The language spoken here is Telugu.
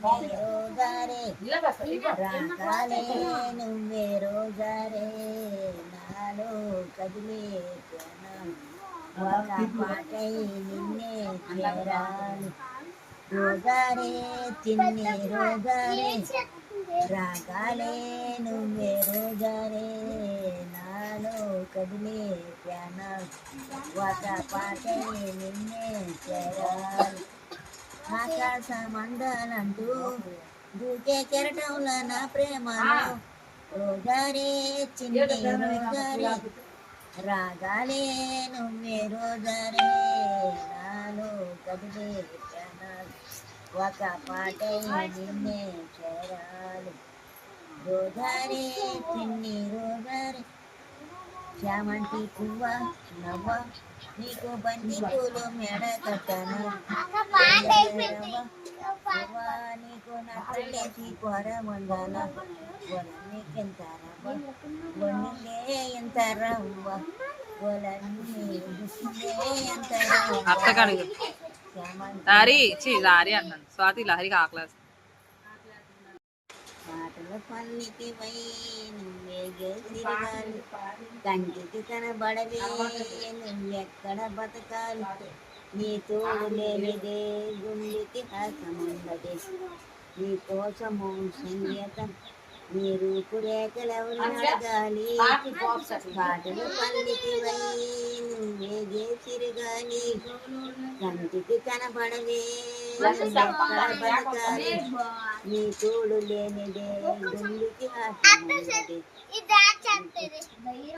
నువ్వే రోజారే రాగాలే నువ్వే రోజారే నాలో కదిలే ప్రాణం ఒక పాటై నిన్నే చేరాలి రోజారే తిన్ని రోజారే రాగాలే నువ్వే రోజారే నాలో కదిలే ప్రాణం ఒక పాటై నిన్నే చేరాలి ఆకాశమందాలంటూ దూకే కెరటంలో నా ప్రేమలో రోజారే చిన్ని రోజారే రాగాలే నువ్వే రోజారే నాలో కదిలే ప్రాణాలు ఒక పాటై నిన్నే చేరాలి రోజారే చిన్ని రోజారే చామంతి పువ్వ నవ్వ నీకు బంతి పూలు మెడ కట్టను నీకు నక్కలేసి కొర వండాల నీకెంత రవ్వ వండిందే ఎంత రవ్వ ఎంత పాటల పల్లికి వై నువ్వే గెలిచిరగాలి కంటికి కనబడవే నువ్వెక్కడ బతకాలి నీ తోడు లేనిదే గుండెకి హాసముందదే నీ కోసము సంగీతం నీ రూపురేఖలెవరిని అడగాలి పాటలు పల్లికి వై నువ్వే గెలిచిరగాలి కంటికి కనబడవే బతకాలి నీ తోడు లేనిదే గుండెకి హాసముందదే